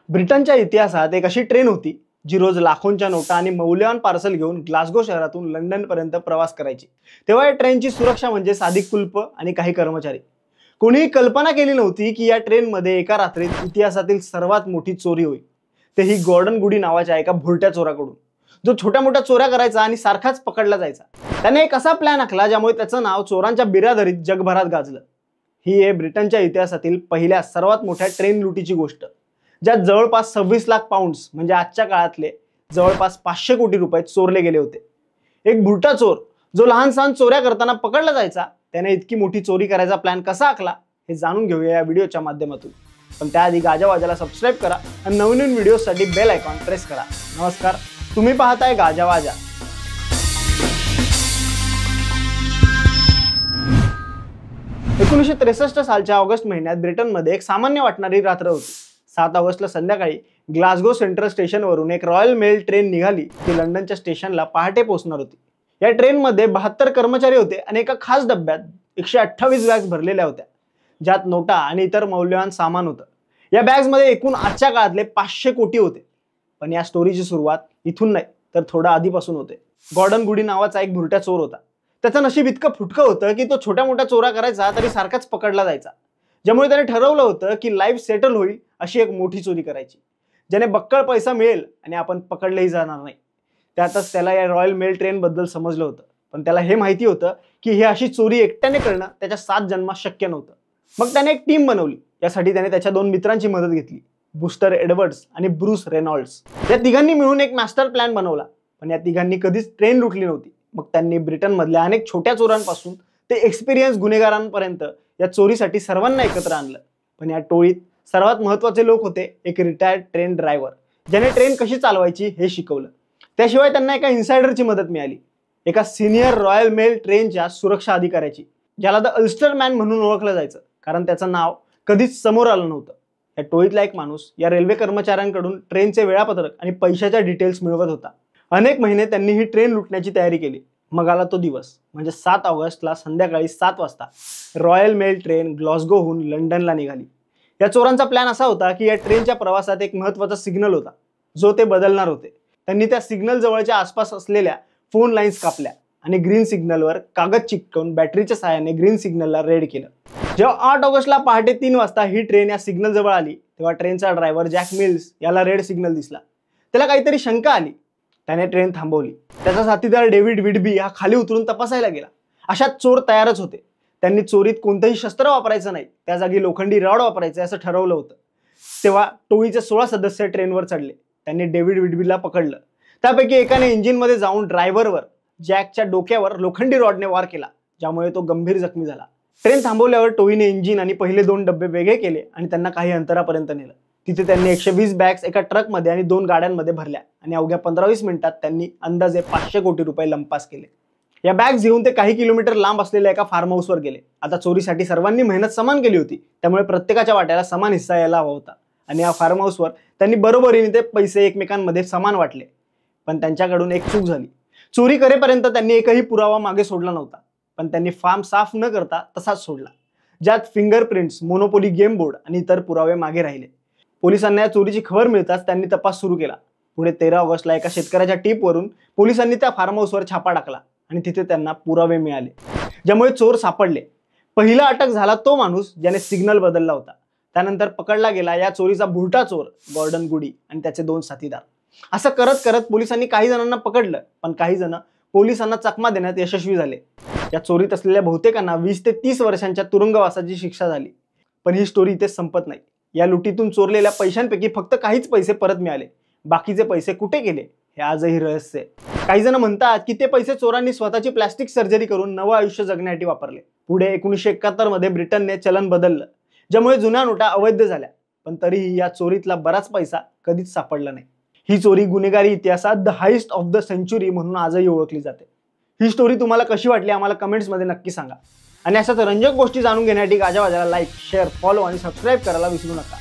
ब्रिटनच्या इतिहासात एक अशी ट्रेन होती जी रोज लाखोंच्या नोटा आणि मौल्यवान पार्सल घेऊन ग्लासगो शहरातून लंडन पर्यंत प्रवास करायची। तेव्हा या ट्रेनची सुरक्षा म्हणजे साधी कुलप आणि काही कर्मचारी। कोणीही कल्पना केली नव्हती की या ट्रेनमध्ये एका रात्रीत इतिहासातील सर्वात मोठी चोरी होईल, तेही गॉर्डन गुडी नावाच्या एका भुरट्या चोराकडून, जो छोट्या मोठ्या चोऱ्या करायचा आणि सारखाच पकडला जायचा। त्याने एक असा प्लॅन आखला ज्यामुळे त्याचं नाव चोरांच्या बिरादरीत जगभरात गाजलं। ही आहे ब्रिटनच्या इतिहासातील पहिल्या सर्वात मोठ्या ट्रेन लुटीची गोष्ट, ज्यात जवळपास 26 लाख पाउंड्स म्हणजे आजच्या काळातले जवळपास 500 कोटी रुपये चोरले गेले होते। एक भुरटा चोर जो लहान सहान चोऱ्या करताना पकडला जायचा, त्याने इतकी मोठी चोरी करायचा प्लॅन कसा आखला हे जाणून घेऊया या व्हिडिओच्या माध्यमातून। पण त्याआधी गाजावाजाला सबस्क्राइब करा आणि नवीन व्हिडिओसाठी बेल आयकॉन प्रेस करा। नमस्कार, तुम्ही पाहताय गाजावाजा। 1963 सालच्या ऑगस्ट महिन्यात ब्रिटनमध्ये एक सामान्य वाटणारी रात्र होती। 7 ऑगस्टला संध्याकाळी ग्लासगो सेंट्रल स्टेशनवरून एक रॉयल मेल ट्रेन निघाली, ती लंडनच्या स्टेशनला पहाटे पोहोचणार होती। या ट्रेनमध्ये 72 कर्मचारी होते आणि एका खास डब्यात 128 बॅग्स भरलेल्या होत्या, ज्यात नोटा आणि इतर मौल्यवान सामान होतं। या बॅग्समध्ये एकूण आजच्या काळातले 500 कोटी होते। पण या स्टोरीची सुरुवात इथून नाही तर थोडा आधीपासून होते। गॉर्डन गुडी नावाचा एक भुरट्या चोर होता। त्याचं नशीब इतकं फुटकं होतं की तो छोट्या मोठ्या चोऱ्या करायचा तरी सारखाच पकडला जायचा, ज्यामुळे त्याने ठरवलं होतं की लाईफ सेटल होईल अशी एक मोठी चोरी करायची, ज्याने बक्कळ पैसा मिळेल आणि आपण पकडलेही जाणार नाही। त्यातच त्याला या रॉयल मेल ट्रेन बद्दल समजलं होतं, पण त्याला हे माहिती होतं की ही अशी चोरी एकट्याने करणं त्याच्या 7 जन्मात शक्य नव्हतं। मग त्याने एक टीम बनवली। यासाठी त्याने त्याच्या 2 मित्रांची मदत घेतली, बुस्टर एडवर्ड्स आणि ब्रूस रेनॉल्ड्स। या तिघांनी मिळून एक मास्टर प्लॅन बनवला, पण या तिघांनी कधीच ट्रेन लुटली नव्हती। मग त्यांनी ब्रिटनमधल्या अनेक छोट्या चोरांपासून ते एक्सपिरियन्स गुन्हेगारांपर्यंत या चोरीसाठी सर्वांना एकत्र आणलं। पण या टोळीत सर्वात महत्त्वाचे लोक होते एक रिटायर्ड ट्रेन ड्रायव्हर, ज्याने ट्रेन कशी चालवायची हे शिकवलं। त्याशिवाय त्यांना एका इन्सायडरची मदत मिळाली, एका सिनियर रॉयल मेल ट्रेनच्या सुरक्षा अधिकाऱ्याची, ज्याला द अल्स्टर मॅन म्हणून ओळखलं जायचं, कारण त्याचं नाव कधीच समोर आलं नव्हतं। या टोळीतला एक माणूस या रेल्वे कर्मचाऱ्यांकडून ट्रेनचे वेळापत्रक आणि पैशाच्या डिटेल्स मिळवत होता। अनेक महिने त्यांनी ही ट्रेन लुटण्याची तयारी केली। मग आला तो दिवस, म्हणजे 7 ऑगस्टला संध्याकाळी 7 वाजता रॉयल मेल ट्रेन ग्लासगोहून लंडनला निघाली। या चोरांचा प्लॅन असा होता की या ट्रेनच्या प्रवासात एक महत्त्वाचा सिग्नल होता, जो ते बदलणार होते। त्यांनी त्या सिग्नल जवळच्या आसपास असलेल्या फोन लाईन्स कापल्या आणि ग्रीन सिग्नलवर कागद चिकटवून बॅटरीच्या सहाय्याने ग्रीन सिग्नलला रेड केलं। जेव्हा 8 ऑगस्टला पहाटे 3 वाजता ही ट्रेन या सिग्नल जवळ आली, तेव्हा ट्रेनचा ड्रायव्हर जॅक मिल्स याला रेड सिग्नल दिसला। त्याला काहीतरी शंका आली। त्याने ट्रेन थांबवली। त्याचा साथीदार डेव्हिड विडबी हा खाली उतरून तपासायला गेला। अशात चोर तयारच होते। त्यांनी चोरीत कोणतंही शस्त्र वापरायचं नाही, त्या जागी लोखंडी रॉड वापरायचे असं ठरवलं होतं। तेव्हा टोळीचे 16 सदस्य ट्रेनवर चढले। त्यांनी डेव्हिड विडबीला पकडलं। त्यापैकी एकाने इंजिनमध्ये जाऊन ड्रायव्हरवर जॅकच्या डोक्यावर लोखंडी रॉडने वार केला, ज्यामुळे तो गंभीर जखमी झाला। ट्रेन थांबवल्यावर टोळीने इंजिन आणि पहिले 2 डबे वेगळे केले आणि त्यांना काही अंतरापर्यंत नेलं। तिथे त्यांनी 120 बॅग्स एका ट्रकमध्ये आणि 2 गाड्यांमध्ये भरल्या आणि अवघ्या 15-20 मिनिटात त्यांनी अंदाजे 500 कोटी रुपये लंपास केले। या बॅग्स घेऊन ते काही किलोमीटर लांब असलेल्या एका फार्म हाऊसवर गेले। आता चोरीसाठी सर्वांनी मेहनत समान केली होती, त्यामुळे प्रत्येकाच्या वाट्याला समान हिस्सा यायला हवा होता आणि या फार्म हाऊसवर त्यांनी बरोबरीने ते पैसे एकमेकांमध्ये समान वाटले। पण त्यांच्याकडून एक चूक झाली। चोरी करेपर्यंत त्यांनी एकही पुरावा मागे सोडला नव्हता, पण त्यांनी फार्म साफ न करता तसाच सोडला, ज्यात फिंगरप्रिंट्स, मोनोपोली गेम बोर्ड आणि इतर पुरावे मागे राहिले। पोलिसांना या चोरीची खबर मिळताच त्यांनी तपास सुरू केला। पुढे 13 ऑगस्टला एका शेतकऱ्याच्या टिपवरून पोलिसांनी त्या फार्म हाऊसवर छापा टाकला आणि तिथे त्यांना पुरावे मिळाले, ज्यामुळे चोर सापडले। पहिला अटक झाला तो माणूस ज्याने सिग्नल बदलला होता। त्यानंतर पकडला गेला या चोरीचा भुरटा चोर गॉर्डन गुडी आणि त्याचे 2 साथीदार। असं करत करत पोलिसांनी काही जणांना पकडलं, पण काही जण पोलिसांना चकमा देण्यात यशस्वी झाले। या चोरीत असलेल्या बहुतेकांना 20 ते 30 वर्षांच्या तुरुंगवासाची शिक्षा झाली। पण ही स्टोरी इथे संपत नाही। या लुटीतून चोरलेल्या पैशांपैकी फक्त काहीच पैसे परत मिळाले। बाकीचे पैसे कुठे गेले हे आजही रहस्य आहे। काही जण म्हणतात की ते पैसे चोरांनी स्वतःची प्लास्टिक सर्जरी करून नवं आयुष्य जगण्यासाठी वापरले। पुढे 1971 मध्ये ब्रिटनने चलन बदललं, ज्यामुळे जुन्या नोटा अवैध झाल्या, पण तरीही या चोरीतला बराच पैसा कधीच सापडला नाही। ही चोरी गुन्हेगारी इतिहासात the heist of the century म्हणून आजही ओळखली जाते। ही स्टोरी तुम्हाला कशी वाटली आम्हाला कमेंट्समध्ये नक्की सांगा आणि अशाच रंजक गोष्टी जाणून घेण्यासाठी गाजावाजाला लाईक, शेअर, फॉलो आणि सबस्क्राईब करायला विसरू नका।